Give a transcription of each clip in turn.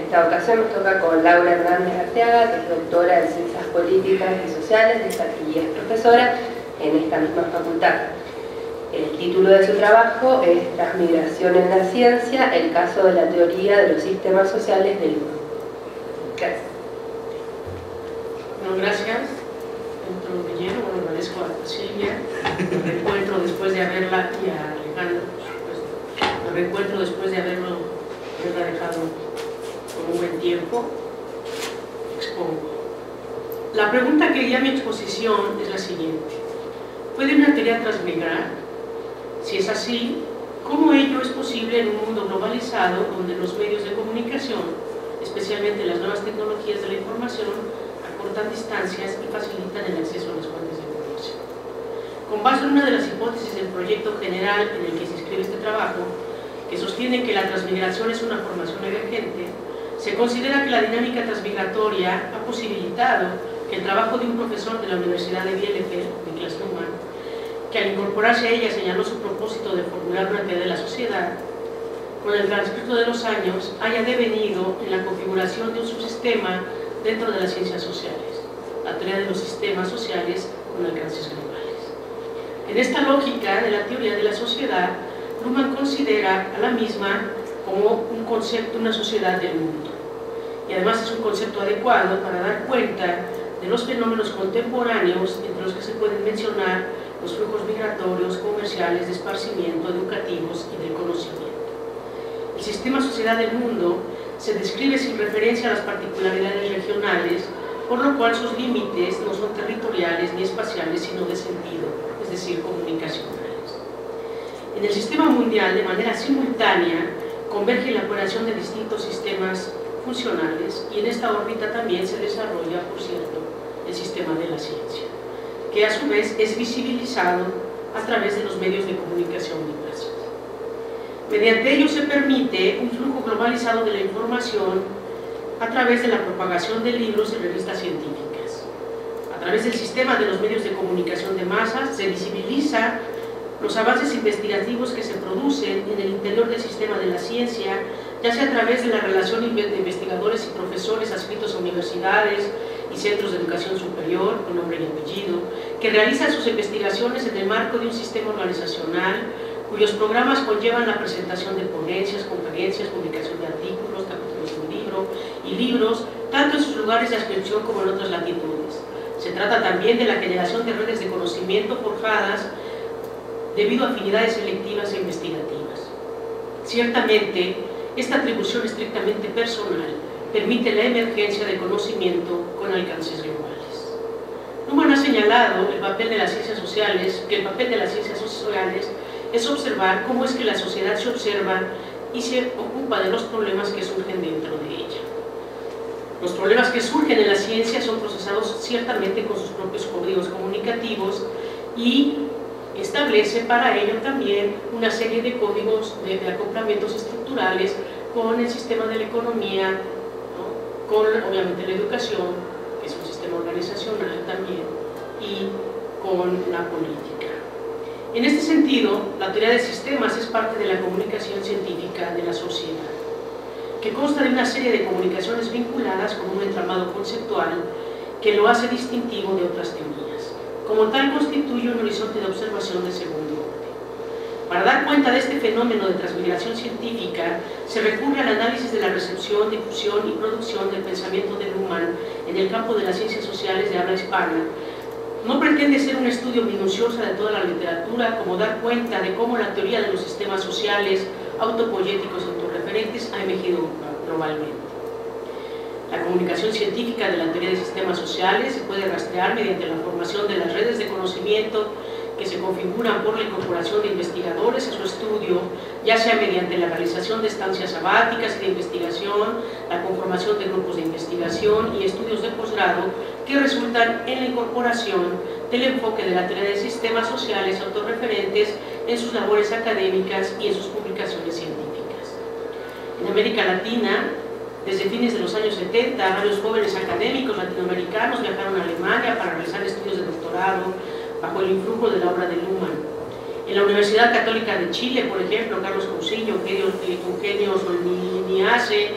esta ocasión nos toca con Laura Hernández Arteaga, que es doctora en Ciencias Políticas y Sociales y es profesora en esta misma facultad. El título de su trabajo es Transmigración en la Ciencia, el caso de la teoría de los sistemas sociales del mundo. Gracias. Bueno, gracias. Entro de lleno, bueno, agradezco a Silvia el reencuentro después de haberla, y a Alejandro, el reencuentro después de haberla dejado por un buen tiempo. Expongo. La pregunta que guía mi exposición es la siguiente: ¿puede una teoría transmigrar? Si es así, ¿cómo ello es posible en un mundo globalizado donde los medios de comunicación, especialmente las nuevas tecnologías de la información, acortan distancias y facilitan el acceso a las fuentes de información? Con base en una de las hipótesis del proyecto general en el que se inscribe este trabajo, que sostiene que la transmigración es una formación emergente, se considera que la dinámica transmigratoria ha posibilitado que el trabajo de un profesor de la Universidad de Bielefeld, Niklas Luhmann, que al incorporarse a ella señaló su propósito de formular una teoría de la sociedad, con el transcurso de los años haya devenido en la configuración de un subsistema dentro de las ciencias sociales, la teoría de los sistemas sociales con alcances globales. En esta lógica de la teoría de la sociedad, Luhmann considera a la misma como un concepto, una sociedad del mundo, y además es un concepto adecuado para dar cuenta de los fenómenos contemporáneos, entre los que se pueden mencionar los flujos migratorios, comerciales, de esparcimiento, educativos y del conocimiento. El sistema sociedad del mundo se describe sin referencia a las particularidades regionales, por lo cual sus límites no son territoriales ni espaciales, sino de sentido, es decir, comunicacionales. En el sistema mundial, de manera simultánea, converge la operación de distintos sistemas funcionales, y en esta órbita también se desarrolla, por cierto, el sistema de la ciencia, que a su vez es visibilizado a través de los medios de comunicación diversos. Mediante ello se permite un flujo globalizado de la información a través de la propagación de libros y revistas científicas. A través del sistema de los medios de comunicación de masas se visibiliza los avances investigativos que se producen en el interior del sistema de la ciencia, ya sea a través de la relación de investigadores y profesores adscritos a universidades y centros de educación superior, con nombre y apellido, que realizan sus investigaciones en el marco de un sistema organizacional, cuyos programas conllevan la presentación de ponencias, conferencias, publicación de artículos, capítulos de un libro y libros, tanto en sus lugares de adscripción como en otras latitudes. Se trata también de la generación de redes de conocimiento forjadas debido a afinidades selectivas e investigativas. Ciertamente, esta atribución estrictamente personal permite la emergencia de conocimiento con alcances globales. Luhmann ha señalado el papel de las ciencias sociales, que el papel de las ciencias sociales es observar cómo es que la sociedad se observa y se ocupa de los problemas que surgen dentro de ella. Los problemas que surgen en la ciencia son procesados ciertamente con sus propios códigos comunicativos y establece para ello también una serie de códigos de acoplamientos estructurales con el sistema de la economía, ¿no? Con obviamente la educación, que es un sistema organizacional también, y con la política. En este sentido, la teoría de sistemas es parte de la comunicación científica de la sociedad, que consta de una serie de comunicaciones vinculadas con un entramado conceptual que lo hace distintivo de otras teorías. Como tal, constituye un horizonte de observación de segundo orden. Para dar cuenta de este fenómeno de transmigración científica, se recurre al análisis de la recepción, difusión y producción del pensamiento de Luhmann en el campo de las ciencias sociales de habla hispana. No pretende ser un estudio minucioso de toda la literatura, como dar cuenta de cómo la teoría de los sistemas sociales, autopoyéticos y autorreferentes ha emergido globalmente. La comunicación científica de la teoría de sistemas sociales se puede rastrear mediante la formación de las redes de conocimiento que se configuran por la incorporación de investigadores a su estudio, ya sea mediante la realización de estancias sabáticas y de investigación, la conformación de grupos de investigación y estudios de posgrado que resultan en la incorporación del enfoque de la teoría de sistemas sociales autorreferentes en sus labores académicas y en sus publicaciones científicas. En América Latina, desde fines de los años 70, varios jóvenes académicos latinoamericanos viajaron a Alemania para realizar estudios de doctorado bajo el influjo de la obra de Luhmann. En la Universidad Católica de Chile, por ejemplo, Carlos Cousiño, Eugenio Solniase,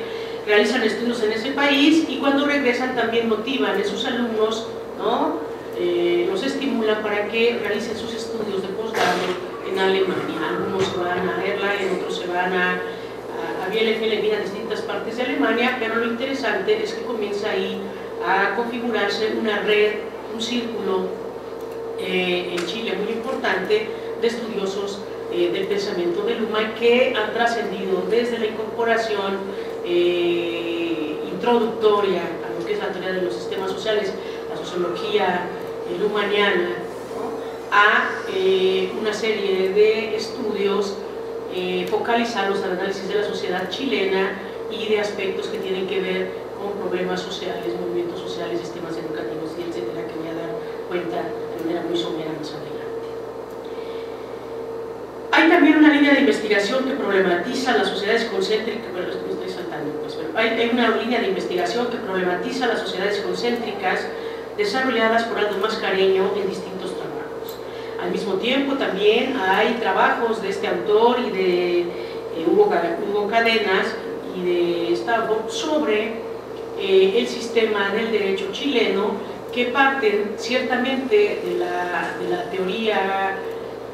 realizan estudios en ese país y cuando regresan también motivan a sus alumnos, ¿no? Los estimulan para que realicen sus estudios de posgrado en Alemania. Algunos se van a Erlangen, otros se van a Bielefeld, a distintas partes de Alemania, pero lo interesante es que comienza ahí a configurarse una red, un círculo en Chile muy importante de estudiosos del pensamiento de Luhmann que han trascendido desde la incorporación introductoria a lo que es la teoría de los sistemas sociales, la sociología luhmanniana, ¿no? A una serie de estudios focalizados al análisis de la sociedad chilena y de aspectos que tienen que ver con problemas sociales, movimientos sociales, sistemas educativos, y etcétera, que voy a dar cuenta de manera muy somera más adelante. Hay también una línea de investigación que problematiza las sociedades concéntricas, bueno, me estoy saltando, pues, pero hay una línea de investigación que problematiza las sociedades concéntricas desarrolladas por Aldo Mascareño en distintos trabajos. Al mismo tiempo también hay trabajos de este autor y de Hugo Cadenas y de Stafford sobre el sistema del derecho chileno, que parten ciertamente de la teoría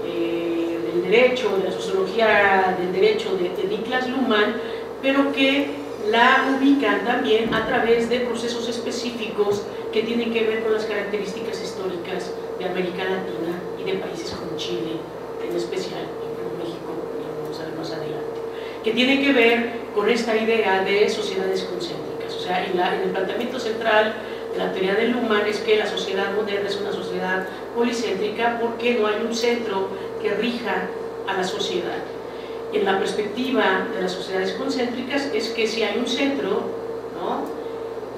del derecho, de la sociología del derecho de Niklas Luhmann, pero que la ubican también a través de procesos específicos que tienen que ver con las características históricas de América Latina y de países como Chile, en especial, y como México, lo vamos a ver más adelante, que tiene que ver con esta idea de sociedades concéntricas. O sea, en el planteamiento central de la teoría de Luhmann es que la sociedad moderna es una sociedad policéntrica porque no hay un centro que rija a la sociedad. En la perspectiva de las sociedades concéntricas es que si hay un centro, ¿no?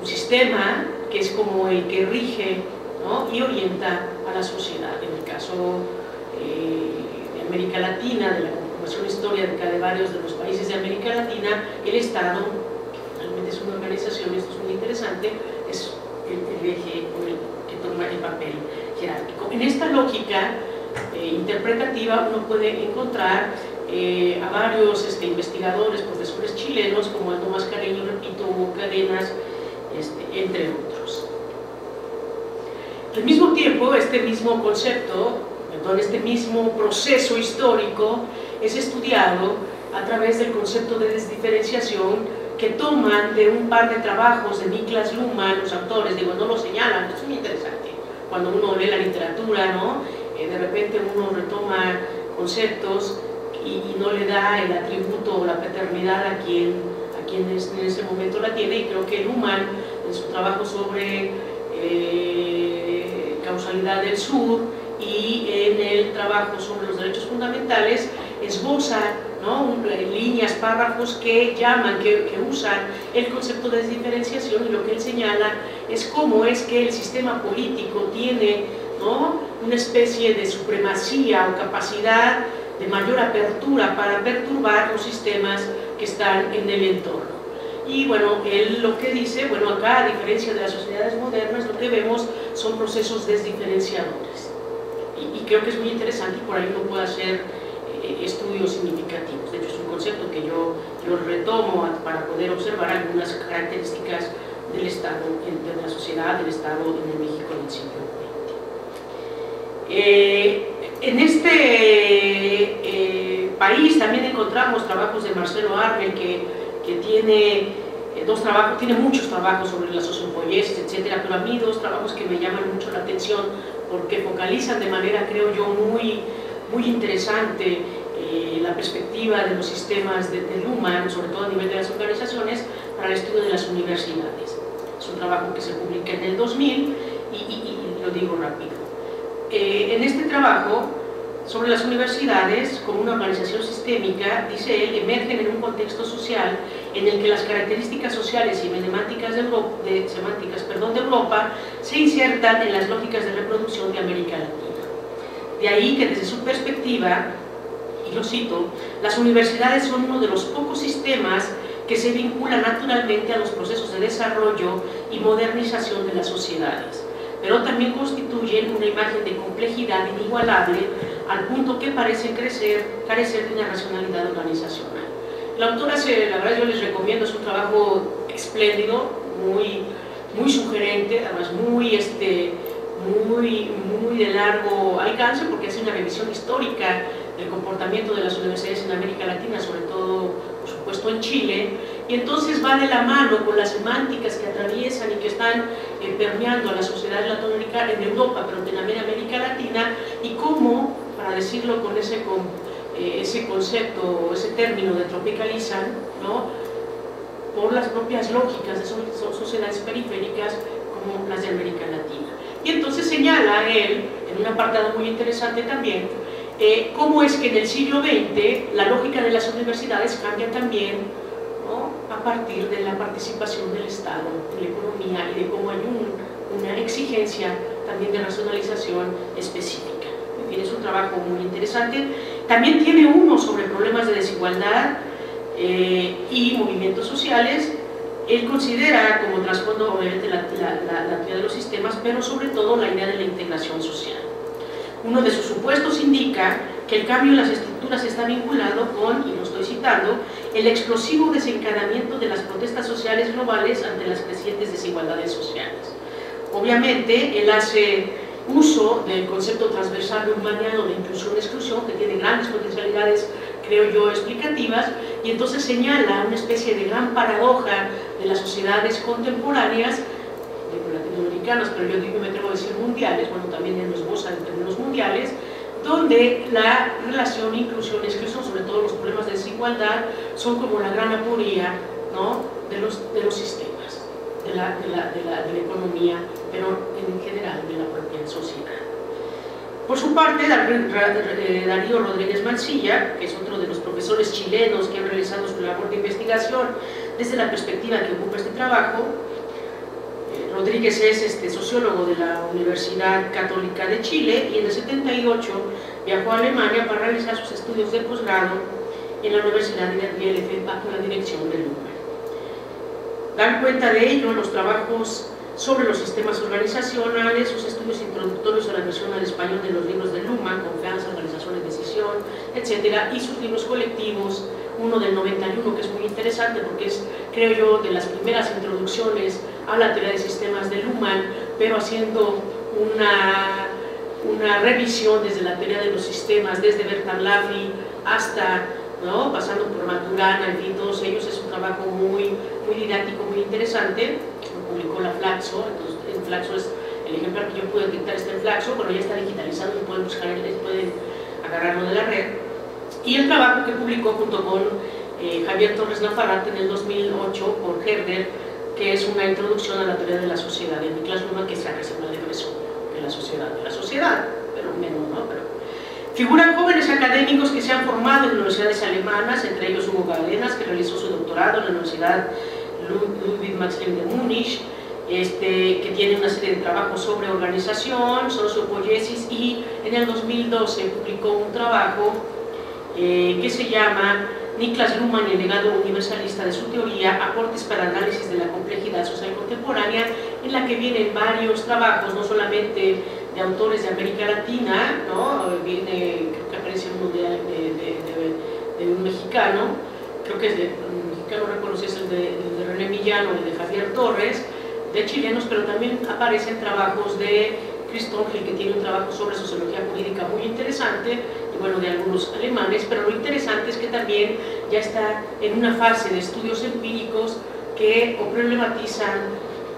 Un sistema que es como el que rige, ¿no? Y orienta a la sociedad. En el caso de América Latina, de la conformación histórica de varios de los países de América Latina, el Estado, que finalmente es una organización, esto es muy interesante, es el eje que toma el papel jerárquico. En esta lógica interpretativa uno puede encontrar a varios investigadores, profesores chilenos como Aldo Mascareño, repito, Hugo Cadenas, entre otros. Al mismo tiempo, este mismo concepto, este mismo proceso histórico es estudiado a través del concepto de desdiferenciación que toman de un par de trabajos de Niklas Luhmann, los autores, digo, no lo señalan, es muy interesante. Cuando uno lee la literatura, ¿no? De repente uno retoma conceptos y no le da el atributo o la paternidad a quien en ese momento la tiene, y creo que Luhmann, en su trabajo sobre causalidad del sur y en el trabajo sobre los derechos fundamentales, esboza, ¿no? Líneas, párrafos que llaman, que usan el concepto de desdiferenciación, y lo que él señala es cómo es que el sistema político tiene, ¿no? Una especie de supremacía o capacidad de mayor apertura para perturbar los sistemas que están en el entorno. Y bueno, él lo que dice, bueno, acá a diferencia de las sociedades modernas, lo que vemos son procesos desdiferenciadores. Y creo que es muy interesante, y por ahí uno puede hacer estudios significativos. De hecho, es un concepto que yo retomo para poder observar algunas características del Estado, de la sociedad, del Estado en el México del siglo XX. En este país también encontramos trabajos de Marcelo Armel, que tiene tiene muchos trabajos sobre la sociopoiesis, etcétera, pero a mí dos trabajos que me llaman mucho la atención porque focalizan de manera, creo yo, muy interesante la perspectiva de los sistemas de Luhmann, sobre todo a nivel de las organizaciones, para el estudio de las universidades. Es un trabajo que se publica en el 2000 y lo digo rápido. En este trabajo sobre las universidades como una organización sistémica, dice él, emergen en un contexto social en el que las características sociales y semánticas de Europa se insertan en las lógicas de reproducción de América Latina. De ahí que desde su perspectiva, y lo cito, las universidades son uno de los pocos sistemas que se vinculan naturalmente a los procesos de desarrollo y modernización de las sociedades, pero también constituyen una imagen de complejidad inigualable al punto que parecen carecer de una racionalidad organizacional. La autora, la verdad yo les recomiendo, es un trabajo espléndido, muy sugerente, además muy de largo alcance, porque hace una revisión histórica del comportamiento de las universidades en América Latina, sobre todo, por supuesto, en Chile, y entonces va de la mano con las semánticas que atraviesan y que están permeando a la sociedad latinoamericana en Europa, pero también en América Latina, y cómo, para decirlo con ese concepto, ese término de tropicalizan, ¿no?, por las propias lógicas de sociedades periféricas como las de América Latina. Y entonces señala él, en un apartado muy interesante también, cómo es que en el siglo XX la lógica de las universidades cambia también, ¿no?, a partir de la participación del Estado en la economía y de cómo hay una exigencia también de racionalización específica. En fin, es un trabajo muy interesante. También tiene uno sobre problemas de desigualdad y movimientos sociales. Él considera como trasfondo obviamente la teoría de los sistemas, pero sobre todo la idea de la integración social. Uno de sus supuestos indica que el cambio en las estructuras está vinculado con, y lo estoy citando, el explosivo desencadenamiento de las protestas sociales globales ante las crecientes desigualdades sociales. Obviamente, él hace uso del concepto transversal urbaniano de inclusión-exclusión, que tiene grandes potencialidades, creo yo, explicativas, y entonces señala una especie de gran paradoja de las sociedades contemporáneas, latinoamericanas, pero yo me atrevo a decir mundiales, bueno, también él nos goza en términos mundiales, donde la relación inclusión-exclusión, sobre todo los problemas de desigualdad, son como la gran aporía, ¿no?, de los sistemas, de la economía, pero en general de la propia sociedad. Por su parte, Darío Rodríguez Mancilla, que es otro de los profesores chilenos que han realizado su labor de investigación desde la perspectiva que ocupa este trabajo. Rodríguez es sociólogo de la Universidad Católica de Chile y en el 78 viajó a Alemania para realizar sus estudios de posgrado en la Universidad de Bielefeld bajo la dirección de Luhmann. Dan cuenta de ello los trabajos sobre los sistemas organizacionales, sus estudios introductorios a la versión al español de los libros de Luhmann, Confianza, Organización y Decisión, etc., y sus libros colectivos, uno del 91 que es muy interesante porque es, creo yo, de las primeras introducciones a la teoría de sistemas de Luhmann, pero haciendo una revisión desde la teoría de los sistemas, desde Bertrand Laffy hasta, ¿no?, pasando por Maturana, en fin, todos ellos. Es un trabajo muy didáctico, muy interesante. Lo publicó la Flaxo, entonces en Flaxo es el ejemplar que yo pude detectar, está en Flaxo, pero ya está digitalizado y pueden buscar, pueden agarrarlo de la red. Y el trabajo que publicó junto con Javier Torres Nafarrate en el 2008 por Herder, que es una introducción a la teoría de la sociedad de Niklas Luhmann, que saca ese mal de preso de la sociedad, pero menos, ¿no? Pero figuran jóvenes académicos que se han formado en universidades alemanas, entre ellos Hugo Galenas, que realizó su doctorado en la Universidad Ludwig Maximilian de Múnich, que tiene una serie de trabajos sobre organización, sociopoiesis, y en el 2012 publicó un trabajo que se llama Niklas Luhmann y el legado universalista de su teoría, aportes para análisis de la complejidad social contemporánea, en la que vienen varios trabajos, no solamente de autores de América Latina, ¿no? Creo que aparece uno de un mexicano, creo que es de un mexicano, no recuerdo si es el de René Millán o el de Javier Torres, de chilenos, pero también aparecen trabajos de Christoph Hill, que tiene un trabajo sobre sociología jurídica muy interesante, y bueno, de algunos alemanes, pero lo interesante es que también ya está en una fase de estudios empíricos que o problematizan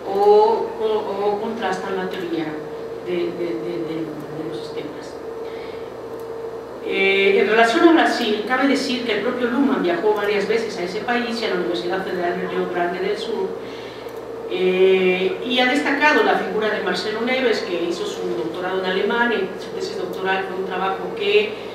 o contrastan la teoría de los sistemas. En relación a Brasil, cabe decir que el propio Luhmann viajó varias veces a ese país y a la Universidad Federal de Río Grande del Sur, y ha destacado la figura de Marcelo Neves, que hizo su doctorado en Alemania, y su tesis doctoral fue un trabajo que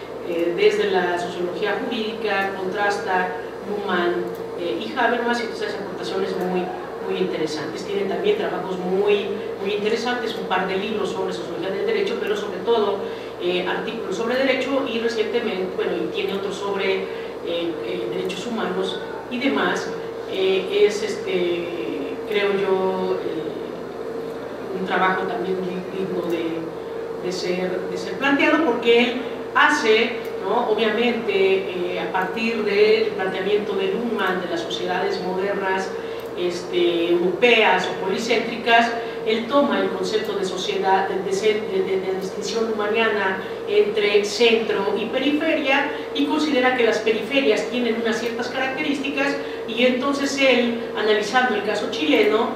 desde la sociología jurídica contrasta Luhmann y Habermas, y entonces hace aportaciones muy interesantes. Tiene también trabajos muy interesantes, un par de libros sobre sociología del derecho, pero sobre todo artículos sobre derecho, y recientemente, bueno, y tiene otros sobre derechos humanos y demás. Es creo yo, un trabajo también digno de ser planteado, porque él hace, ¿no?, obviamente, a partir del planteamiento de Luhmann de las sociedades modernas europeas o policéntricas, él toma el concepto de sociedad, de distinción humaniana entre centro y periferia, y considera que las periferias tienen unas ciertas características, y entonces él, analizando el caso chileno,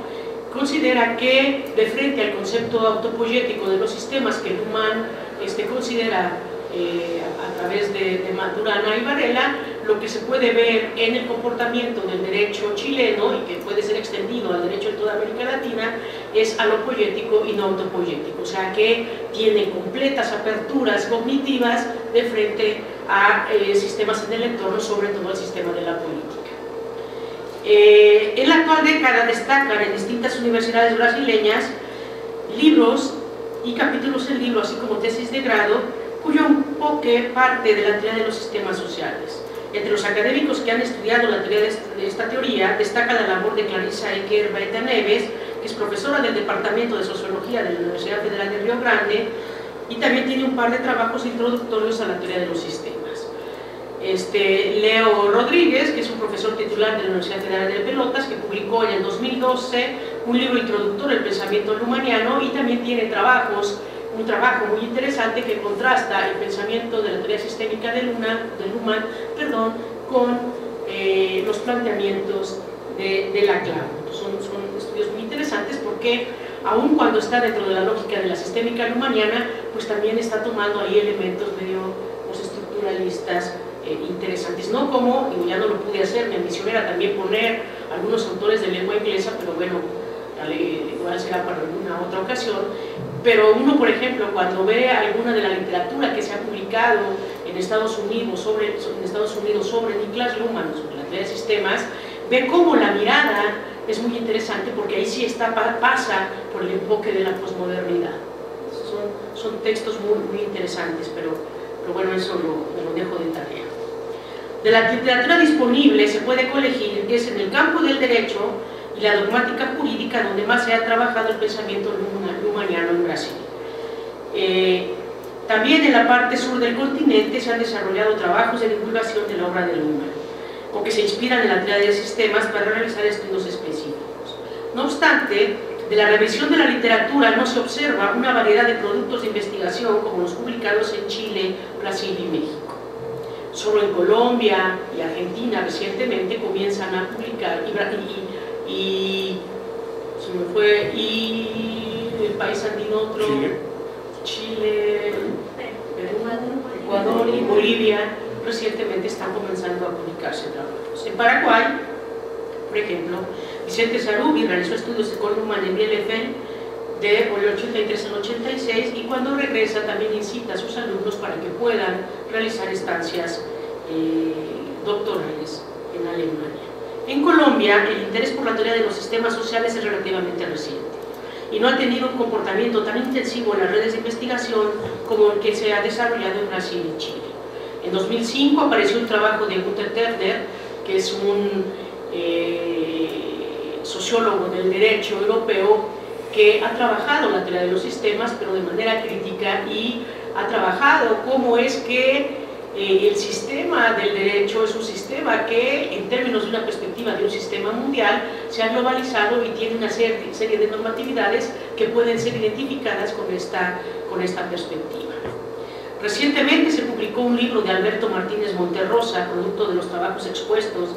considera que de frente al concepto autopoyético de los sistemas que Luhmann considera a través de Maturana y Varela, lo que se puede ver en el comportamiento del derecho chileno y que puede ser extendido al derecho de toda América Latina es alopoyético y no autopoyético, o sea que tiene completas aperturas cognitivas de frente a sistemas en el entorno, sobre todo el sistema de la política. En la actual década destacan en distintas universidades brasileñas libros y capítulos en libro, así como tesis de grado, cuyo enfoque parte de la teoría de los sistemas sociales. Entre los académicos que han estudiado la teoría de esta teoría destaca la labor de Clarissa Eker Baeta Neves, que es profesora del Departamento de Sociología de la Universidad Federal de Río Grande, y también tiene un par de trabajos introductorios a la teoría de los sistemas. Leo Rodríguez, que es un profesor titular de la Universidad Federal de Pelotas, que publicó en el 2012 un libro introductorio al pensamiento luhmanniano, y también tiene un trabajo muy interesante que contrasta el pensamiento de la teoría sistémica de Luhmann con los planteamientos de Laclau. Son estudios muy interesantes porque, aun cuando está dentro de la lógica de la sistémica luhmanniana, pues también está tomando ahí elementos medio estructuralistas interesantes. No como, ya no lo pude hacer, me ambicioné era también poner algunos autores de lengua inglesa, pero bueno, igual será para alguna otra ocasión. Pero uno, por ejemplo, cuando ve alguna de la literatura que se ha publicado en Estados Unidos sobre Niklas Luhmann, sobre la teoría de sistemas, ve cómo la mirada es muy interesante, porque ahí sí pasa por el enfoque de la posmodernidad. Son textos muy interesantes, pero bueno, eso me lo dejo de tarea. De la literatura disponible se puede colegir que es en el campo del derecho y la dogmática jurídica donde más se ha trabajado el pensamiento luhmanniano en Brasil. También en la parte sur del continente se han desarrollado trabajos de divulgación de la obra de Luhmann, o que se inspiran en la teoría de sistemas para realizar estudios específicos. No obstante, de la revisión de la literatura no se observa una variedad de productos de investigación como los publicados en Chile, Brasil y México. Solo en Colombia y Argentina recientemente comienzan a publicar, y el país andino otro, Chile, Perú, Ecuador y Bolivia recientemente están comenzando a publicarse trabajos. En Paraguay, por ejemplo, Vicente Sarubi realizó estudios con Luhmann en Bielefeld del 83 al 86, y cuando regresa también incita a sus alumnos para que puedan realizar estancias doctorales en Alemania. En Colombia, el interés por la teoría de los sistemas sociales es relativamente reciente y no ha tenido un comportamiento tan intensivo en las redes de investigación como el que se ha desarrollado en Brasil y Chile. En 2005 apareció un trabajo de Gunther Terner, que es un sociólogo del derecho europeo que ha trabajado la teoría de los sistemas, pero de manera crítica, y ha trabajado cómo es que el sistema del derecho es un sistema que, en términos de una perspectiva de un sistema mundial, se ha globalizado y tiene una serie de normatividades que pueden ser identificadas con esta perspectiva. Recientemente se publicó un libro de Alberto Martínez Monterrosa, producto de los trabajos expuestos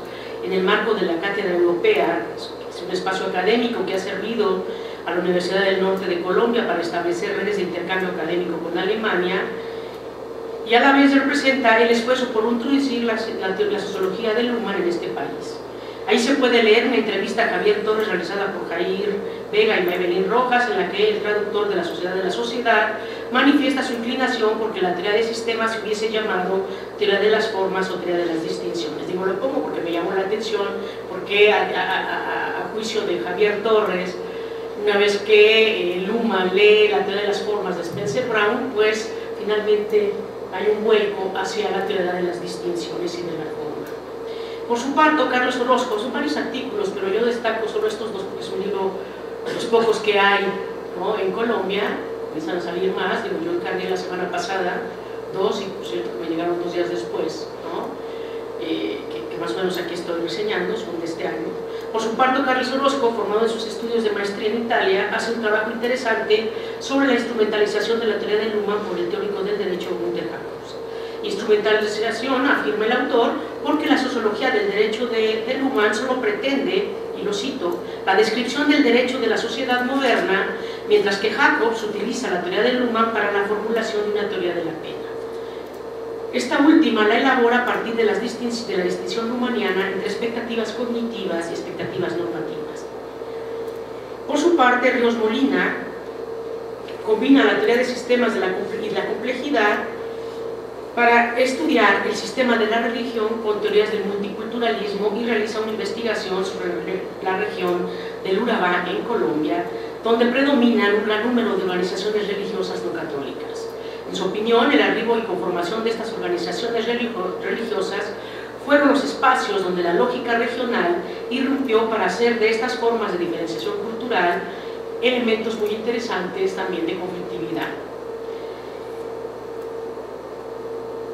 en el marco de la Cátedra Europea. Es un espacio académico que ha servido a la Universidad del Norte de Colombia para establecer redes de intercambio académico con Alemania, y a la vez representa el esfuerzo por introducir la sociología de Luhmann en este país. Ahí se puede leer una entrevista a Javier Torres realizada por Jair Vega y Maybelline Rojas, en la que el traductor de La Sociedad de la Sociedad manifiesta su inclinación porque la teoría de sistemas se hubiese llamado teoría de las formas o teoría de las distinciones. Digo, lo pongo porque me llamó la atención, porque a juicio de Javier Torres, una vez que Luhmann lee la teoría de las formas de Spencer Brown, pues finalmente hay un vuelco hacia la teoría de las distinciones y de la forma. Por su parte, Carlos Orozco, son varios artículos, pero yo destaco solo estos dos porque es un libro de los pocos que hay, ¿no?, en Colombia. Comienzan a salir más. Digo, yo encargué la semana pasada 2, y por cierto me llegaron 2 días después, ¿no? Que más o menos aquí estoy reseñando, son de este año. Por su parte, Carlos Orozco, formado en sus estudios de maestría en Italia, hace un trabajo interesante sobre la instrumentalización de la teoría de Luhmann por el teórico del derecho Günter Jacobs. Instrumentalización, afirma el autor, porque la sociología del derecho de Luhmann solo pretende, y lo cito, la descripción del derecho de la sociedad moderna, mientras que Jacobs utiliza la teoría de Luhmann para la formulación de una teoría de la pena. Esta última la elabora a partir de la distinción luhmanniana entre expectativas cognitivas y expectativas normativas. Por su parte, Ríos Molina combina la teoría de sistemas y la complejidad para estudiar el sistema de la religión con teorías del multiculturalismo y realiza una investigación sobre la región del Urabá en Colombia, donde predominan un gran número de organizaciones religiosas no católicas. En su opinión, el arribo y conformación de estas organizaciones religiosas fueron los espacios donde la lógica regional irrumpió para hacer de estas formas de diferenciación cultural elementos muy interesantes también de conflictividad.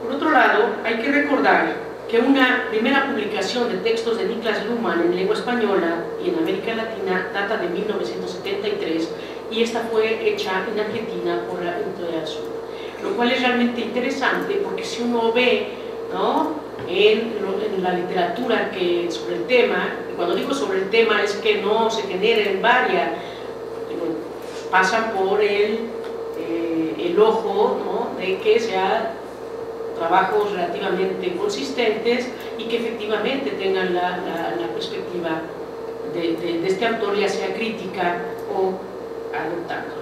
Por otro lado, hay que recordar que una primera publicación de textos de Niklas Luhmann en lengua española y en América Latina data de 1973 y esta fue hecha en Argentina por la Editorial Sur, lo cual es realmente interesante porque si uno ve, ¿no?, en la literatura sobre el tema, y cuando digo sobre el tema es que no se generen varias, pasan por el ojo, ¿no?, de que sea trabajos relativamente consistentes y que efectivamente tengan la perspectiva de este autor, ya sea crítica o adoptándola.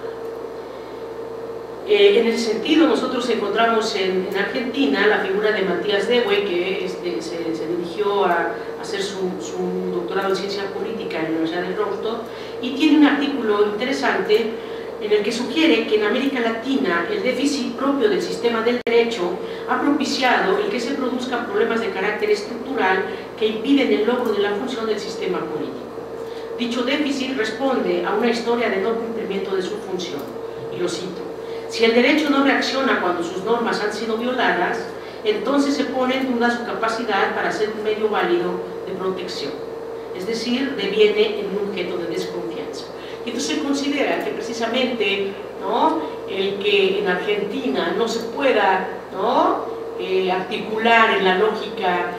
En ese sentido, nosotros encontramos en Argentina la figura de Matías Dehue, que se dirigió a hacer su doctorado en ciencia política en la Universidad de Rostock, y tiene un artículo interesante en el que sugiere que en América Latina el déficit propio del sistema del derecho ha propiciado el que se produzcan problemas de carácter estructural que impiden el logro de la función del sistema político. Dicho déficit responde a una historia de no cumplimiento de su función, y lo cito: si el derecho no reacciona cuando sus normas han sido violadas, entonces se pone en duda su capacidad para ser un medio válido de protección, es decir, deviene en un objeto de desconfianza. Y entonces se considera que precisamente, ¿no?, el que en Argentina no se pueda, ¿no?, articular en la lógica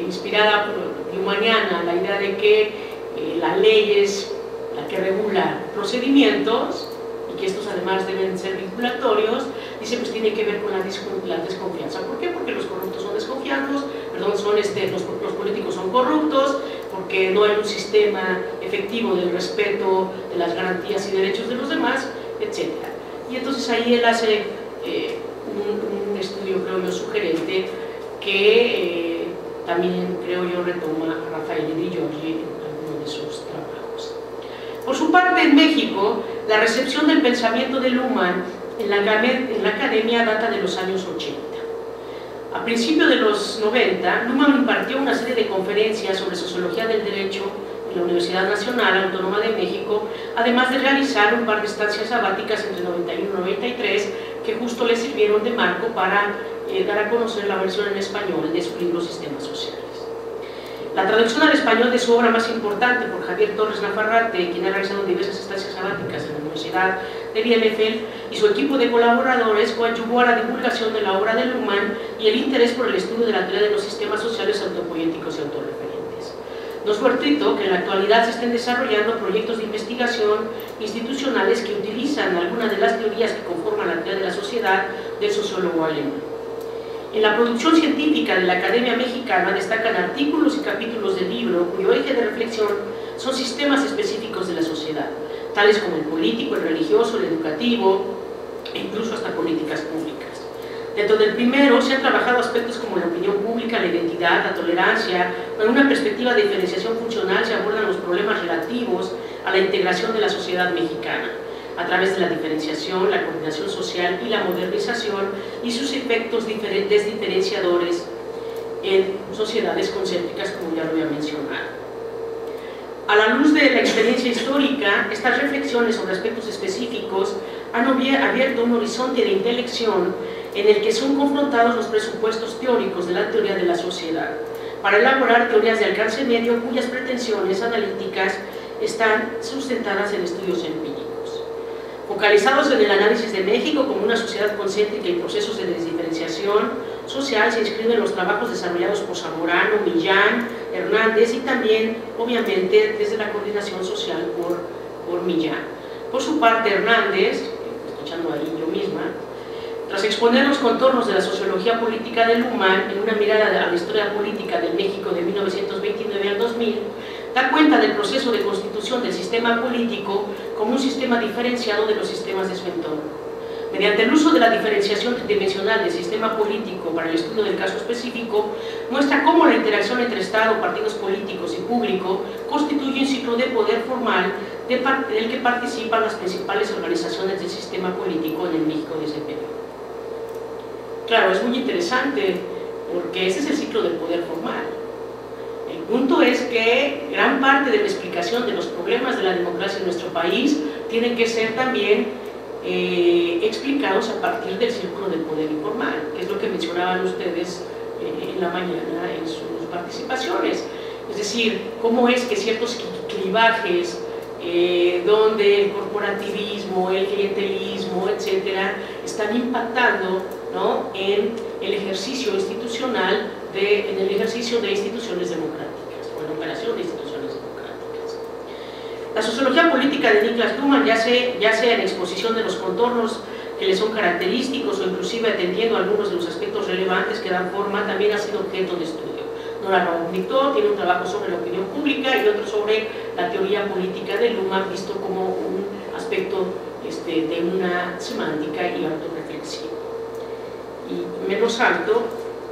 inspirada por Luhmanniana la idea de que la ley es la que regula procedimientos y que estos además deben ser vinculatorios, dice, pues tiene que ver con la desconfianza. ¿Por qué? Porque los corruptos son desconfiados, perdón, los políticos son corruptos, porque no hay un sistema efectivo del respeto de las garantías y derechos de los demás, etc. Y entonces ahí él hace un estudio, creo yo, sugerente, que también, creo yo, retoma a Rafael Di Giorgi en alguno de sus trabajos. Por su parte, en México, la recepción del pensamiento de Luhmann en la academia data de los años 80. A principios de los 90, Luhmann impartió una serie de conferencias sobre sociología del derecho en la Universidad Nacional Autónoma de México, además de realizar un par de estancias sabáticas entre 91 y 93 que justo le sirvieron de marco para dar a conocer la versión en español de su libro Sistemas Sociales. La traducción al español de su obra más importante por Javier Torres Nafarrate, quien ha realizado diversas estancias sabáticas en la Universidad de Bielefeld, y su equipo de colaboradores coadyuvó a la divulgación de la obra de Luhmann y el interés por el estudio de la teoría de los sistemas sociales autopoéticos y autorreferentes. No es fortuito que en la actualidad se estén desarrollando proyectos de investigación institucionales que utilizan algunas de las teorías que conforman la teoría de la sociedad del sociólogo alemán. En la producción científica de la Academia Mexicana destacan artículos y capítulos del libro cuyo eje de reflexión son sistemas específicos de la sociedad, tales como el político, el religioso, el educativo e incluso hasta políticas públicas. Dentro del primero se han trabajado aspectos como la opinión pública, la identidad, la tolerancia. Con una perspectiva de diferenciación funcional se abordan los problemas relativos a la integración de la sociedad mexicana, a través de la diferenciación, la coordinación social y la modernización y sus efectos desdiferenciadores en sociedades concéntricas, como ya lo había mencionado. A la luz de la experiencia histórica, estas reflexiones sobre aspectos específicos han abierto un horizonte de intelección en el que son confrontados los presupuestos teóricos de la teoría de la sociedad, para elaborar teorías de alcance medio cuyas pretensiones analíticas están sustentadas en estudios empíricos. Focalizados en el análisis de México como una sociedad concéntrica y procesos de desdiferenciación social, se inscriben los trabajos desarrollados por Zamorano, Millán, Hernández y también, obviamente, desde la coordinación social por Millán. Por su parte, Hernández, escuchando ahí yo misma, tras exponer los contornos de la sociología política de Luhmann en una mirada a la historia política del México de 1929 al 2000, da cuenta del proceso de constitución del sistema político como un sistema diferenciado de los sistemas de su entorno. Mediante el uso de la diferenciación tridimensional del sistema político para el estudio del caso específico, muestra cómo la interacción entre Estado, partidos políticos y público constituye un ciclo de poder formal del que participan las principales organizaciones del sistema político en el México de ese periodo. Claro, es muy interesante porque ese es el ciclo del poder formal. El punto es que gran parte de la explicación de los problemas de la democracia en nuestro país tienen que ser también explicados a partir del círculo del poder informal, que es lo que mencionaban ustedes en la mañana en sus participaciones. Es decir, cómo es que ciertos clivajes donde el corporativismo, el clientelismo, etcétera, están impactando, ¿no?, en el ejercicio institucional, en el ejercicio de instituciones democráticas, o en la operación de instituciones democráticas. La sociología política de Niklas Luhmann, ya sea en exposición de los contornos que le son característicos o inclusive atendiendo a algunos de los aspectos relevantes que dan forma, también ha sido objeto de estudio. Nora Romnitó tiene un trabajo sobre la opinión pública y otro sobre la teoría política de Luhmann, visto como un aspecto de una semántica y autorreflexiva. Y me lo salto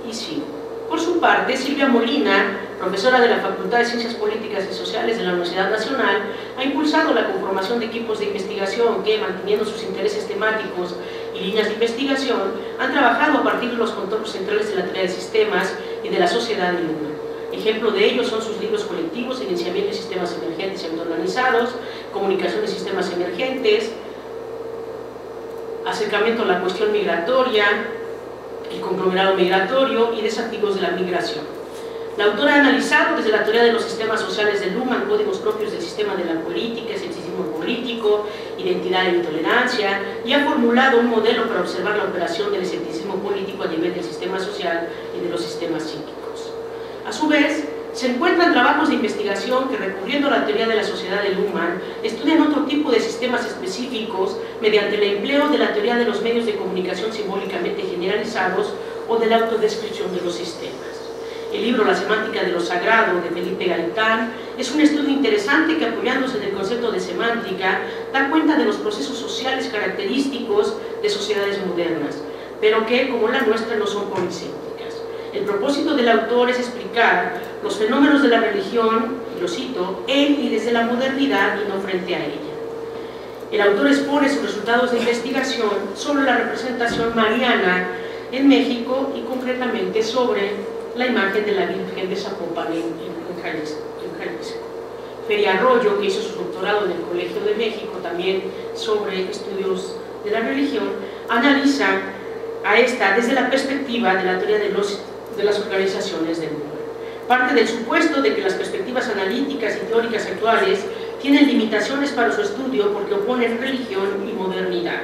y sigo. Por su parte, Silvia Molina, profesora de la Facultad de Ciencias Políticas y Sociales de la Universidad Nacional, ha impulsado la conformación de equipos de investigación que, manteniendo sus intereses temáticos y líneas de investigación, han trabajado a partir de los contornos centrales de la teoría de sistemas y de la sociedad de Luhmann. Ejemplo de ello son sus libros colectivos, Enunciamiento de sistemas emergentes y autoorganizados, Comunicación de sistemas emergentes, Acercamiento a la cuestión migratoria, El conglomerado migratorio y Desafíos de la migración. La autora ha analizado desde la teoría de los sistemas sociales de Luhmann códigos propios del sistema de la política, escepticismo político, identidad e intolerancia, y ha formulado un modelo para observar la operación del escepticismo político a nivel del sistema social y de los sistemas psíquicos. A su vez, se encuentran trabajos de investigación que, recurriendo a la teoría de la sociedad de Luhmann, estudian otro tipo de sistemas específicos mediante el empleo de la teoría de los medios de comunicación simbólicamente generalizados o de la autodescripción de los sistemas. El libro La semántica de lo sagrado, de Felipe Gaitán, es un estudio interesante que, apoyándose en el concepto de semántica, da cuenta de los procesos sociales característicos de sociedades modernas, pero que, como la nuestra, no son policéntricas. El propósito del autor es explicar los fenómenos de la religión, y lo cito, en y desde la modernidad y no frente a ella. El autor expone sus resultados de investigación sobre la representación mariana en México y concretamente sobre la imagen de la Virgen de Zapopan en Jalisco. Feria Arroyo, que hizo su doctorado en el Colegio de México también sobre estudios de la religión, analiza a esta desde la perspectiva de la teoría de las organizaciones del mundo. Parte del supuesto de que las perspectivas analíticas y teóricas actuales tienen limitaciones para su estudio porque oponen religión y modernidad,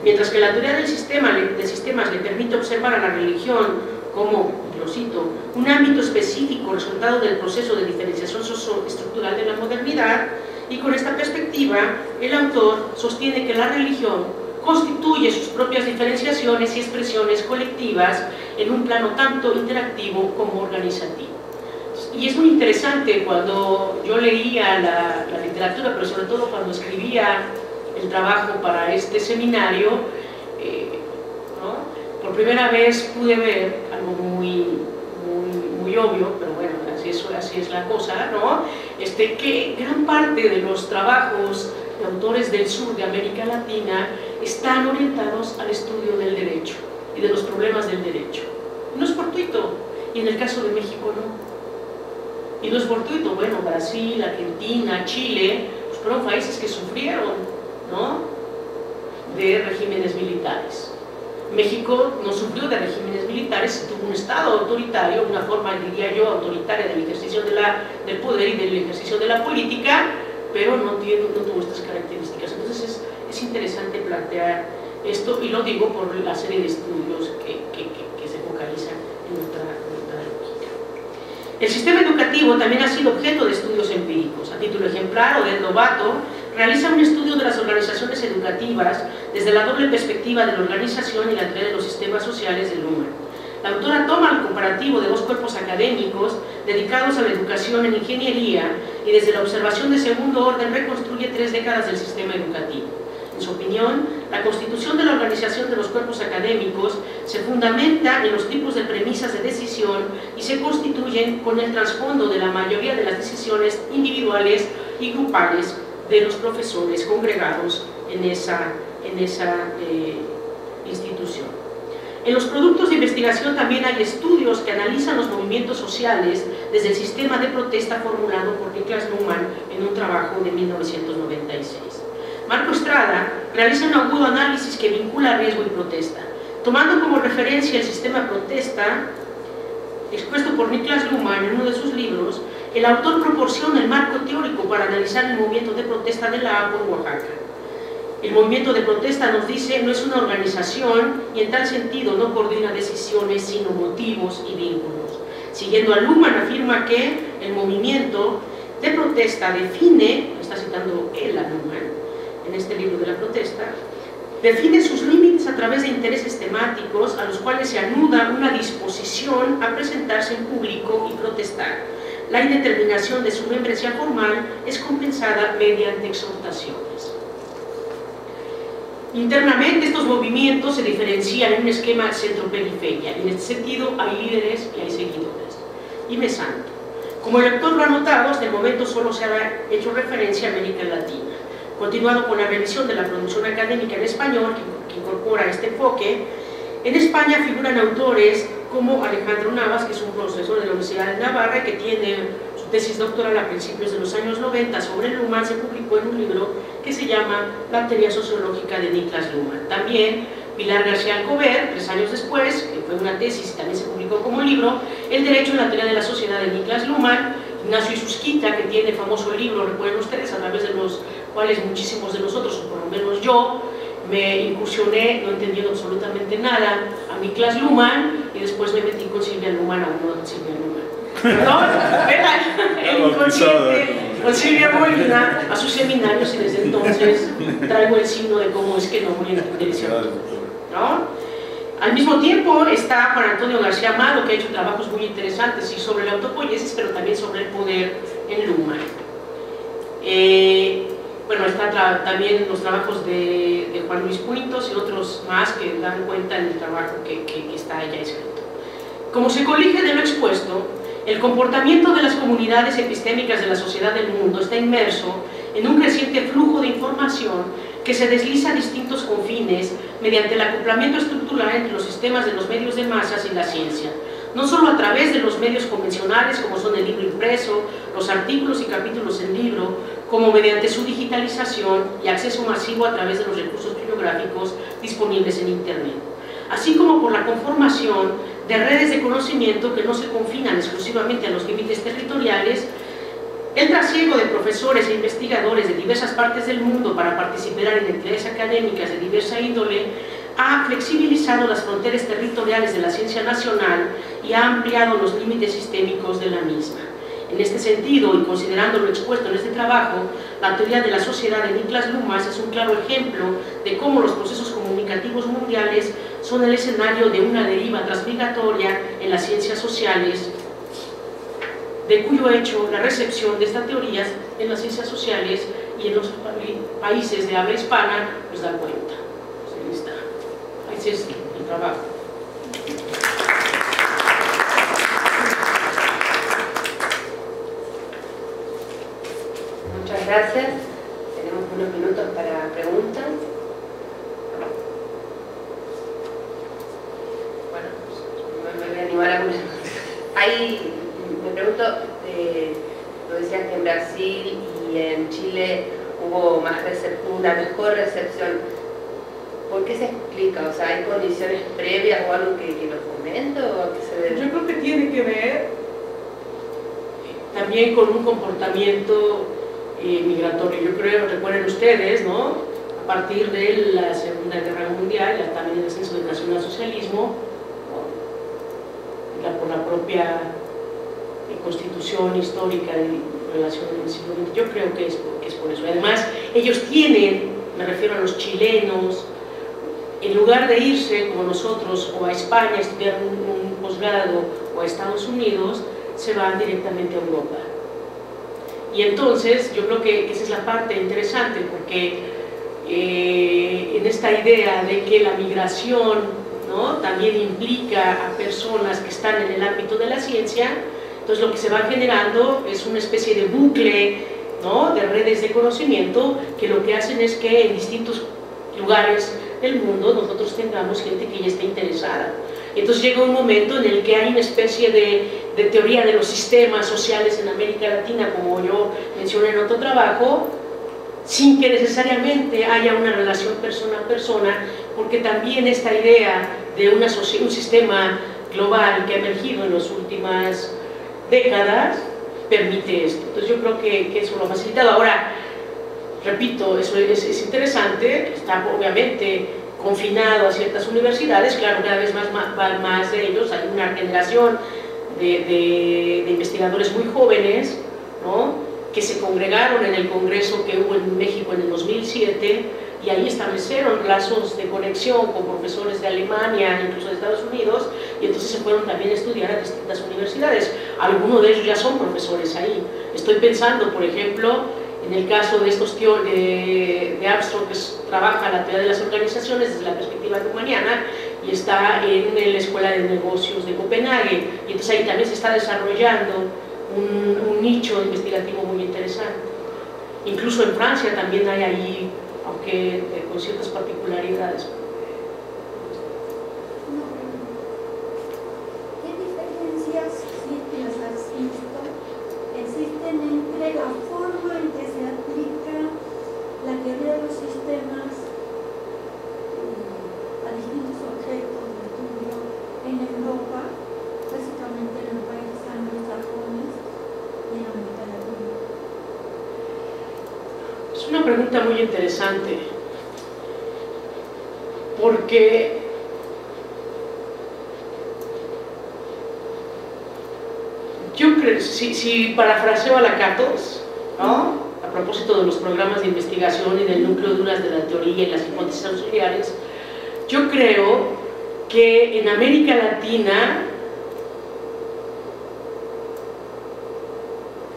mientras que la teoría de sistemas le permite observar a la religión como, lo cito, un ámbito específico resultado del proceso de diferenciación socioestructural de la modernidad, y con esta perspectiva el autor sostiene que la religión constituye sus propias diferenciaciones y expresiones colectivas en un plano tanto interactivo como organizativo. Y es muy interesante cuando yo leía la literatura, pero sobre todo cuando escribía el trabajo para este seminario, ¿no?, por primera vez pude ver algo muy obvio, pero bueno, así es la cosa, ¿no? Que gran parte de los trabajos de autores del sur de América Latina están orientados al estudio del derecho y de los problemas del derecho. No es fortuito, y en el caso de México no. Y no es fortuito, bueno, Brasil, Argentina, Chile, pues fueron países que sufrieron, ¿no?, de regímenes militares. México no sufrió de regímenes militares, tuvo un Estado autoritario, una forma, diría yo, autoritaria del ejercicio del poder y del ejercicio de la política, pero no tuvo estas características. Entonces es interesante plantear esto, y lo digo por la serie de estudios que se focalizan en otra lógica. El sistema educativo también ha sido objeto de estudios empíricos. A título ejemplar, Oded Lobato realiza un estudio de las organizaciones educativas desde la doble perspectiva de la organización y la teoría de los sistemas sociales de Luhmann. La autora toma el comparativo de dos cuerpos académicos dedicados a la educación en ingeniería y desde la observación de segundo orden reconstruye 3 décadas del sistema educativo. En su opinión, la constitución de la organización de los cuerpos académicos se fundamenta en los tipos de premisas de decisión y se constituyen con el trasfondo de la mayoría de las decisiones individuales y grupales de los profesores congregados en esa institución. En los productos de investigación también hay estudios que analizan los movimientos sociales desde el sistema de protesta formulado por Niklas Luhmann en un trabajo de 1996. Marco Estrada realiza un agudo análisis que vincula riesgo y protesta. Tomando como referencia el sistema de protesta expuesto por Niklas Luhmann en uno de sus libros, el autor proporciona el marco teórico para analizar el movimiento de protesta de la APO en Oaxaca. El movimiento de protesta, nos dice, no es una organización y en tal sentido no coordina decisiones, sino motivos y vínculos. Siguiendo a Luhmann, afirma que el movimiento de protesta define, está citando él a Luhmann en este libro de la protesta, define sus límites a través de intereses temáticos a los cuales se anuda una disposición a presentarse en público y protestar. La indeterminación de su membresía formal es compensada mediante exhortaciones. Internamente estos movimientos se diferencian en un esquema centro-periferia, y en este sentido hay líderes y hay seguidores. Y me santo. Como el lector lo ha notado, hasta el momento solo se ha hecho referencia a América Latina. Continuado con la revisión de la producción académica en español, que incorpora este enfoque, en España figuran autores como Alejandro Navas, que es un profesor de la Universidad de Navarra, que tiene su tesis doctoral a principios de los años 90 sobre Luhmann, se publicó en un libro que se llama La teoría sociológica de Niklas Luhmann. También Pilar García Alcover, 3 años después, que fue una tesis y también se publicó como libro, El derecho en la teoría de la sociedad de Niklas Luhmann. Ignacio Isusquita, que tiene famoso libro, recuerden ustedes, a través de los cuales muchísimos de nosotros, o por lo menos yo, me incursioné, no entendiendo absolutamente nada, a Niklas Luhmann, y después me metí con Silvia Luhmann, a uno de Silvia Luhmann. ¿No? El inconsciente, con Silvia Molina, a sus seminarios, y desde entonces traigo el signo de cómo es que no voy a entender ese autor, ¿no? Al mismo tiempo está Juan Antonio García Amado, que ha hecho trabajos muy interesantes y sobre la autopoiesis, pero también sobre el poder en Luhmann. Bueno, están también los trabajos de Juan Luis Puintos y otros más que dan cuenta en el trabajo que está ya escrito. Como se colige de lo expuesto, el comportamiento de las comunidades epistémicas de la sociedad del mundo está inmerso en un creciente flujo de información que se desliza a distintos confines mediante el acoplamiento estructural entre los sistemas de los medios de masas y la ciencia, no solo a través de los medios convencionales como son el libro impreso, los artículos y capítulos en libro, como mediante su digitalización y acceso masivo a través de los recursos bibliográficos disponibles en Internet, así como por la conformación de redes de conocimiento que no se confinan exclusivamente a los límites territoriales. El trasiego de profesores e investigadores de diversas partes del mundo para participar en entidades académicas de diversa índole ha flexibilizado las fronteras territoriales de la ciencia nacional y ha ampliado los límites sistémicos de la misma. En este sentido, y considerando lo expuesto en este trabajo, la teoría de la sociedad de Niklas Luhmann es un claro ejemplo de cómo los procesos comunicativos mundiales son el escenario de una deriva transmigratoria en las ciencias sociales, de cuyo hecho la recepción de estas teorías en las ciencias sociales y en los países de habla hispana nos da cuenta. Pues ahí está. Ese es el trabajo. Muchas gracias. Tenemos unos minutos para preguntas. Bueno, me voy a animar a una. Me pregunto, lo decías que en Brasil y en Chile hubo una mejor recepción. ¿Por qué se explica? O sea, ¿hay condiciones previas o algo que lo fomente o a qué se debe? Yo creo que tiene que ver también con un comportamiento migratorio. Yo creo, recuerden ustedes, ¿no? A partir de la Segunda Guerra Mundial, también el ascenso del nacionalsocialismo, ¿no? Por la propia constitución histórica en relación al siglo XX, yo creo que es por eso. Además, ellos tienen, me refiero a los chilenos, en lugar de irse como nosotros o a España a estudiar un posgrado o a Estados Unidos, se van directamente a Europa. Y entonces yo creo que esa es la parte interesante, porque en esta idea de que la migración, ¿no?, también implica a personas que están en el ámbito de la ciencia, entonces lo que se va generando es una especie de bucle, ¿no?, de redes de conocimiento que lo que hacen es que en distintos lugares del mundo nosotros tengamos gente que ya está interesada. Entonces llega un momento en el que hay una especie de teoría de los sistemas sociales en América Latina, como yo mencioné en otro trabajo, sin que necesariamente haya una relación persona a persona, porque también esta idea de un sistema global que ha emergido en las últimas décadas permite esto. Entonces yo creo que eso lo ha facilitado. Ahora, repito, eso es interesante, está obviamente confinado a ciertas universidades, claro, cada vez más de ellos, hay una generación de investigadores muy jóvenes, ¿no?, que se congregaron en el congreso que hubo en México en el 2007 y ahí establecieron lazos de conexión con profesores de Alemania, incluso de Estados Unidos, y entonces se fueron también a estudiar a distintas universidades. Algunos de ellos ya son profesores ahí. Estoy pensando, por ejemplo, en el caso de estos tíos de Armstrong, que trabaja la teoría de las organizaciones desde la perspectiva rumaniana y está en la Escuela de Negocios de Copenhague, y entonces ahí también se está desarrollando un nicho investigativo muy interesante. Incluso en Francia también hay ahí, aunque con ciertas particularidades. ¿Qué diferencias, si las has visto, existen entre la forma en que se aplica la teoría de los sistemas a distintos objetos de estudio en Europa, básicamente en los países anglosajones y en América Latina? Es una pregunta muy interesante, porque yo creo, si parafraseo a Lakatos, ¿no?, a propósito de los programas de investigación y del núcleo duras de la teoría y las hipótesis auxiliares, yo creo que en América Latina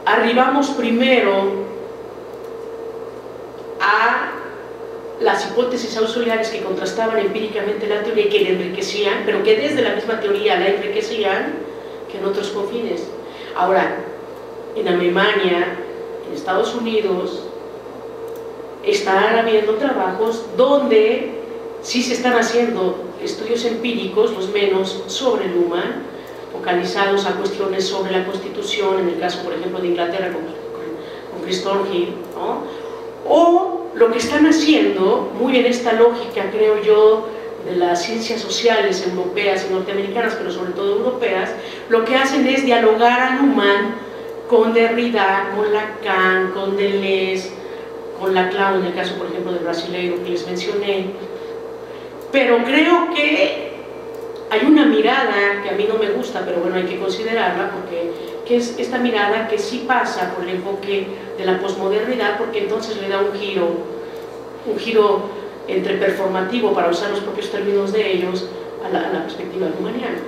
arribamos primero a las hipótesis auxiliares que contrastaban empíricamente la teoría y que la enriquecían, pero que desde la misma teoría la enriquecían, que en otros confines. Ahora, en Alemania, en Estados Unidos, están habiendo trabajos donde sí se están haciendo estudios empíricos, los menos, sobre Luhmann, focalizados a cuestiones sobre la Constitución, en el caso, por ejemplo, de Inglaterra con Chris Thornhill, ¿no? O lo que están haciendo, muy en esta lógica, creo yo, de las ciencias sociales europeas y norteamericanas, pero sobre todo europeas, lo que hacen es dialogar a Luhmann con Derrida, con Lacan, con Deleuze, con Laclau, en el caso, por ejemplo, del brasileiro que les mencioné. Pero creo que hay una mirada que a mí no me gusta, pero bueno, hay que considerarla, porque que es esta mirada que sí pasa por el enfoque de la posmodernidad, porque entonces le da un giro entre performativo, para usar los propios términos de ellos, a la perspectiva lumaniana.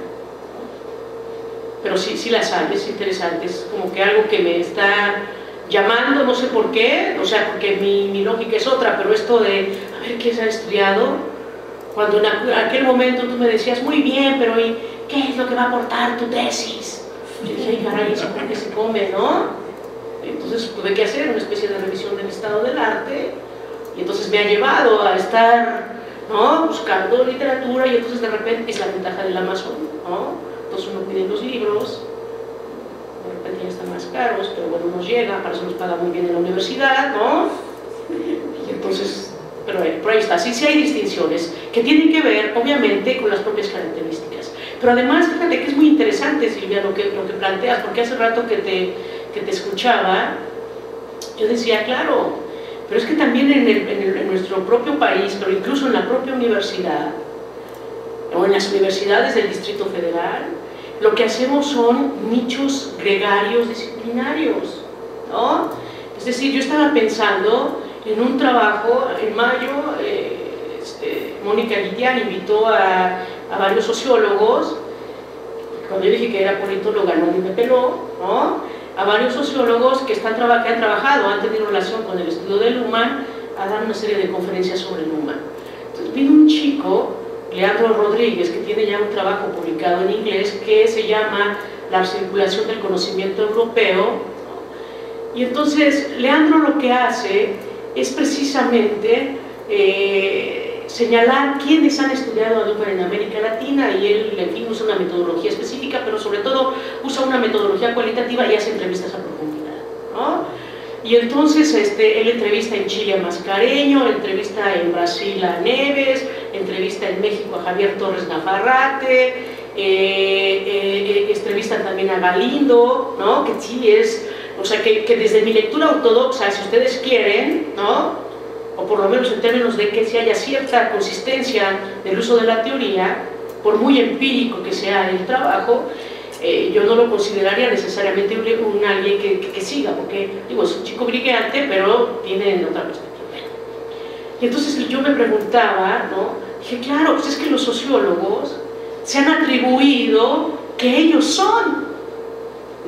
Pero sí las hay, es interesante, es como que algo que me está llamando, no sé por qué, o sea, porque mi lógica es otra, pero esto de, a ver, ¿qué se ha estudiado? Cuando en aquel momento tú me decías, muy bien, pero ¿y qué es lo que va a aportar tu tesis? Yo dije, ay, caray, eso por qué se come, ¿no? Entonces tuve que hacer una especie de revisión del estado del arte, y entonces me ha llevado a estar, ¿no?, buscando literatura, y entonces de repente es la ventaja del Amazon, ¿no? Entonces uno pide los libros, de repente ya están más caros, pero bueno, nos llega, para eso nos paga muy bien en la universidad, ¿no? Y entonces, pero por ahí está. sí, sí hay distinciones que tienen que ver, obviamente, con las propias características. Pero además, fíjate que es muy interesante, Silvia, lo que planteas, porque hace rato que te escuchaba, yo decía, claro, pero es que también en nuestro propio país, pero incluso en la propia universidad, o en las universidades del Distrito Federal, lo que hacemos son nichos gregarios disciplinarios, ¿no? Es decir, yo estaba pensando en un trabajo, en mayo, Mónica Guitián invitó a varios sociólogos, cuando yo dije que era politóloga no me peló, ¿no? A varios sociólogos que han trabajado, han tenido relación con el estudio de Luhmann, a dar una serie de conferencias sobre Luhmann. Entonces vino un chico, Leandro Rodríguez, que tiene ya un trabajo publicado en inglés que se llama La circulación del conocimiento europeo, y entonces Leandro lo que hace es precisamente señalar quiénes han estudiado a Luhmann en América Latina, y él, en fin, usa una metodología específica, pero sobre todo usa una metodología cualitativa y hace entrevistas a profundidad, ¿no? Y entonces él entrevista en Chile a Mascareño, entrevista en Brasil a Neves, entrevista en México a Javier Torres Nafarrate, entrevistan también a Galindo, ¿no? Que sí es, o sea, que desde mi lectura ortodoxa, si ustedes quieren, ¿no? O por lo menos en términos de que si haya cierta consistencia del uso de la teoría, por muy empírico que sea el trabajo, yo no lo consideraría necesariamente un alguien que siga, porque digo, es un chico brillante, pero tiene otra perspectiva. Y entonces yo me preguntaba, ¿no? Dije, claro, pues es que los sociólogos se han atribuido que ellos son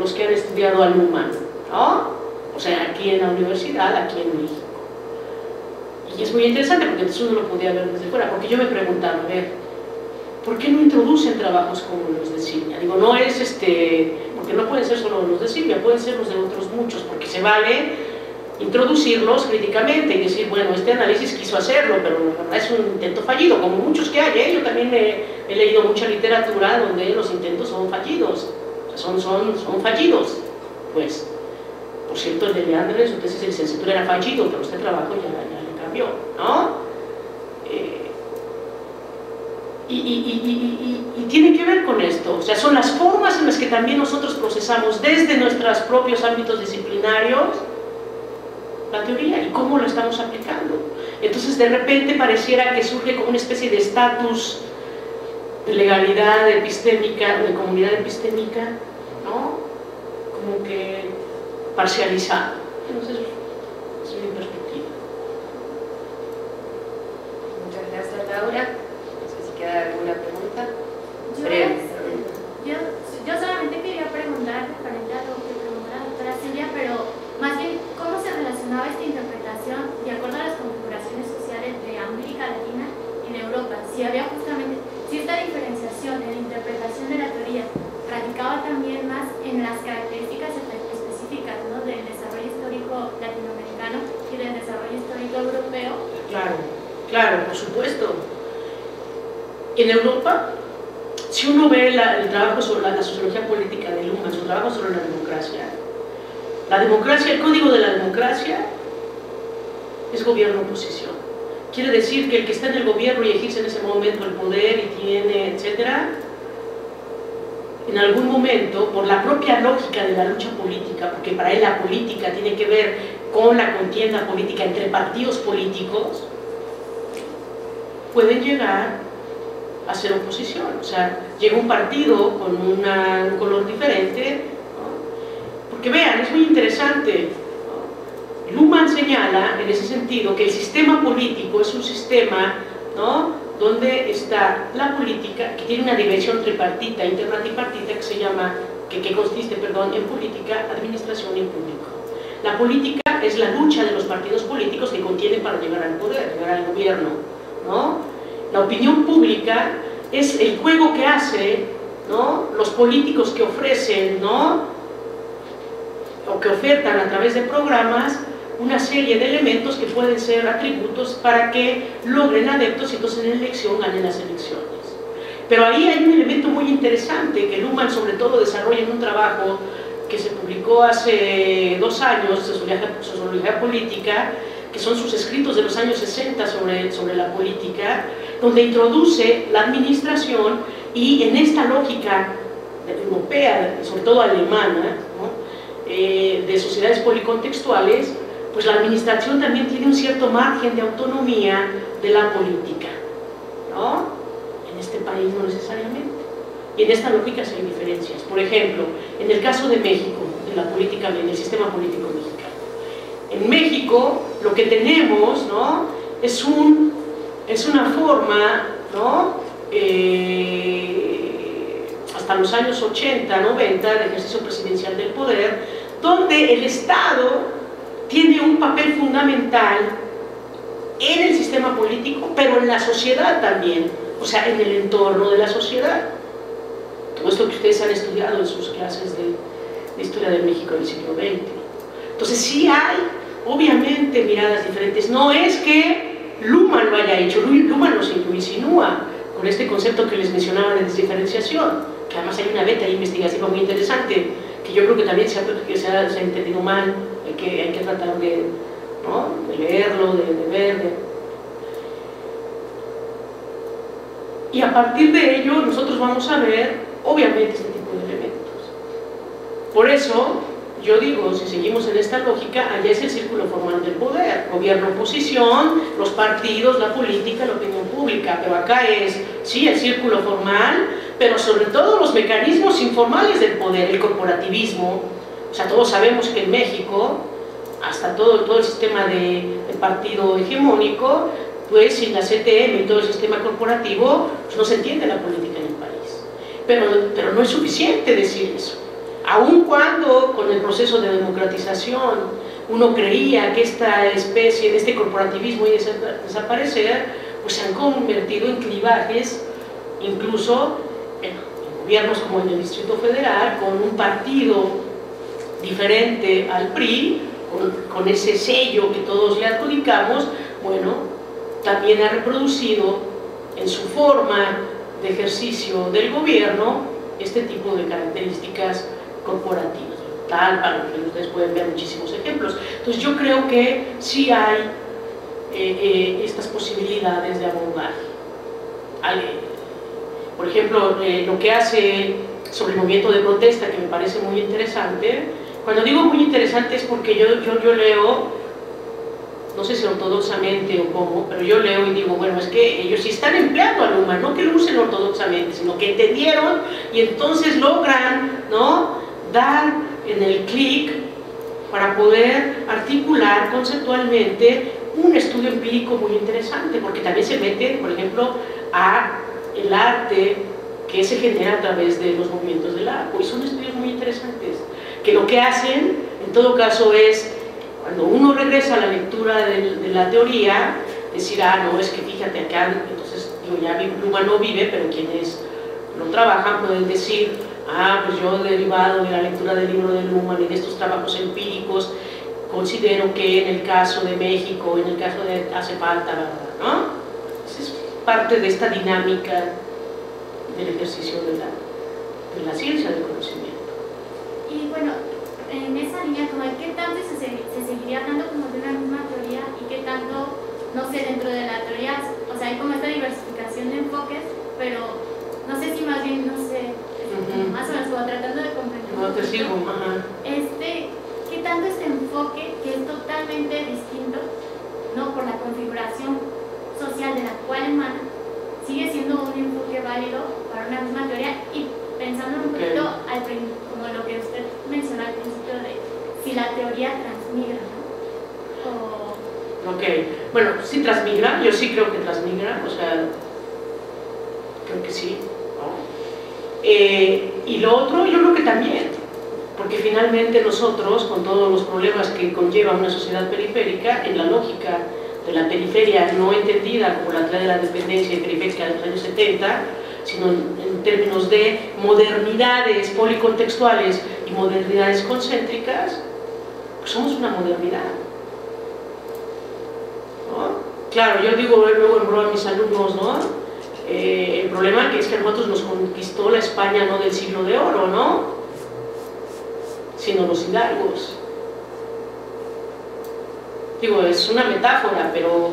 los que han estudiado a Luhmann, ¿no? O sea, aquí en la universidad, aquí en México. Y es muy interesante porque entonces uno lo podía ver desde fuera, porque yo me preguntaba, a ver, ¿por qué no introducen trabajos como los de Silvia? Digo, no es porque no pueden ser solo los de Silvia, pueden ser los de otros muchos, porque se vale introducirlos críticamente y decir, bueno, este análisis quiso hacerlo, pero la verdad es un intento fallido, como muchos que hay, ¿eh? Yo también he leído mucha literatura donde los intentos son fallidos, o sea, son fallidos, pues. Por cierto, el de Leandres, su tesis de licenciatura era fallido, pero este trabajo ya le cambió, ¿no? Y tiene que ver con esto, o sea, son las formas en las que también nosotros procesamos desde nuestros propios ámbitos disciplinarios la teoría y cómo la estamos aplicando. Entonces, de repente pareciera que surge como una especie de estatus de legalidad epistémica, de comunidad epistémica, ¿no? Como que parcializado. Entonces, esa es mi perspectiva. Muchas gracias, Laura. No sé si queda alguna pregunta. Yo solamente quería preguntar, referente a lo que preguntó la doctora Silvia, pero más bien, ¿cómo se relacionaba esta interpretación de acuerdo a las configuraciones sociales de América Latina y de Europa? Si había justamente, si esta diferenciación en la interpretación de la teoría radicaba también más en las características específicas, ¿no?, del desarrollo histórico latinoamericano y del desarrollo histórico europeo. Claro, por supuesto. En Europa, si uno ve el trabajo sobre la sociología política de Luhmann, su trabajo sobre la democracia, el código de la democracia es gobierno-oposición. Quiere decir que el que está en el gobierno y ejerce en ese momento el poder y tiene, etcétera, en algún momento, por la propia lógica de la lucha política, porque para él la política tiene que ver con la contienda política entre partidos políticos, pueden llegar a ser oposición. O sea, llega un partido con un color diferente, ¿no? Porque vean, es muy interesante, ¿no? Luhmann señala en ese sentido que el sistema político es un sistema, ¿no?, donde está la política, que tiene una dimensión tripartita, interna-tripartita, que consiste, en política, administración y público. La política es la lucha de los partidos políticos que contienen para llegar al poder, llegar al gobierno, ¿no? La opinión pública es el juego que hacen, ¿no?, los políticos que ofrecen, ¿no?, o que ofertan a través de programas una serie de elementos que pueden ser atributos para que logren adeptos y entonces en la elección ganen las elecciones. Pero ahí hay un elemento muy interesante que Luhmann sobre todo desarrolla en un trabajo que se publicó hace 2 años, Sociología Política, que son sus escritos de los años 60 sobre la política, donde introduce la administración y en esta lógica europea, sobre todo alemana, ¿no?, de sociedades policontextuales, pues la administración también tiene un cierto margen de autonomía de la política, ¿no? En este país no necesariamente. Y en esta lógica sí hay diferencias. Por ejemplo, en el caso de México, de la política, en el sistema político mexicano. En México lo que tenemos, ¿no?, es una forma, ¿no?, hasta los años 80, 90, de ejercicio presidencial del poder, donde el Estado tiene un papel fundamental en el sistema político, pero en la sociedad también, o sea, en el entorno de la sociedad. Todo esto que ustedes han estudiado en sus clases de historia de México del siglo XX. Entonces sí hay, obviamente, miradas diferentes. No es que Luhmann lo haya hecho, Luhmann lo insinúa con este concepto que les mencionaba de desdiferenciación, que además hay una beta investigativa muy interesante, que yo creo que también se ha entendido mal, hay que tratar de, ¿no?, de leerlo, de ver. Y a partir de ello nosotros vamos a ver, obviamente, este tipo de elementos. Por eso, yo digo, si seguimos en esta lógica, allá es el círculo formal del poder, gobierno, oposición, los partidos, la política, la opinión pública, pero acá es, sí, el círculo formal, pero sobre todo los mecanismos informales del poder, el corporativismo. O sea, todos sabemos que en México, hasta todo el sistema de partido hegemónico, pues sin la CTM y todo el sistema corporativo, pues no se entiende la política en el país. Pero no es suficiente decir eso. Aun cuando con el proceso de democratización uno creía que esta especie de este corporativismo iba a desaparecer, pues se han convertido en clivajes, incluso en gobiernos como en el Distrito Federal, con un partido diferente al PRI, con ese sello que todos le adjudicamos, bueno, también ha reproducido en su forma de ejercicio del gobierno este tipo de características corporativas, tal, para lo que ustedes pueden ver muchísimos ejemplos. Entonces yo creo que sí hay estas posibilidades de abordaje. Por ejemplo, lo que hace sobre el movimiento de protesta, que me parece muy interesante. Cuando digo muy interesante es porque yo leo, no sé si ortodoxamente o cómo, pero yo leo y digo, bueno, es que ellos sí están empleando a Luhmann, no que lo usen ortodoxamente, sino que entendieron y entonces logran, ¿no?, dar en el clic para poder articular conceptualmente un estudio empírico muy interesante, porque también se mete, por ejemplo, a el arte que se genera a través de los movimientos del arco, y son estudios muy interesantes, que lo que hacen, en todo caso, es, cuando uno regresa a la lectura de la teoría, decir, ah, no, es que fíjate acá, entonces, digo, ya Luhmann no vive, pero quienes lo trabajan pueden decir, ah, pues yo derivado de la lectura del libro de Luhmann y de estos trabajos empíricos, considero que en el caso de México, en el caso de hace falta, ¿verdad?, ¿no? Es parte de esta dinámica del ejercicio de la ciencia del conocimiento. Y bueno, en esa línea, como ¿qué tanto se seguiría hablando como de una misma teoría y qué tanto, no sé, dentro de la teoría, o sea, hay como esta diversificación de enfoques, pero no sé si más bien, no sé, más o menos como tratando de comprender. No te sigo, ajá. ¿Qué tanto este enfoque, que es totalmente distinto, ¿no?, por la configuración social de la cual emana, sigue siendo un enfoque válido para una misma teoría? Y pensando un poquito como lo que usted mencionó al principio de si la teoría transmigra, ¿no? Ok, bueno, sí transmigra, yo sí creo que transmigra, o sea, creo que sí, ¿no? Y lo otro, yo creo que también, porque finalmente nosotros, con todos los problemas que conlleva una sociedad periférica, en la lógica de la periferia no entendida como la teoría de la dependencia y periférica de los años 70, sino en términos de modernidades policontextuales y modernidades concéntricas, pues somos una modernidad, ¿no? Claro, yo digo luego en broma a mis alumnos, ¿no? El problema es que a nosotros nos conquistó la España no del siglo de oro, ¿no?, sino los hidalgos. digo, es una metáfora, pero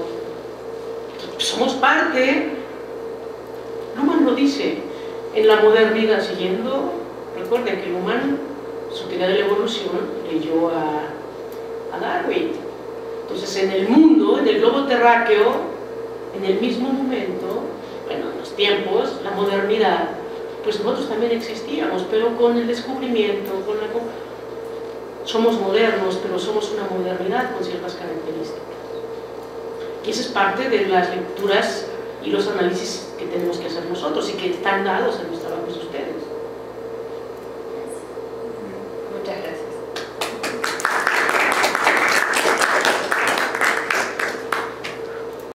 somos parte. Luhmann lo dice, en la modernidad, siguiendo, recuerden que Luhmann, su teoría de la evolución, leyó a Darwin. Entonces, en el mundo, en el globo terráqueo, en el mismo momento, bueno, en los tiempos, la modernidad, pues nosotros también existíamos, pero con el descubrimiento, somos modernos, pero somos una modernidad con ciertas características. Y esa es parte de las lecturas y los análisis que tenemos que hacer nosotros y que están dados en nuestra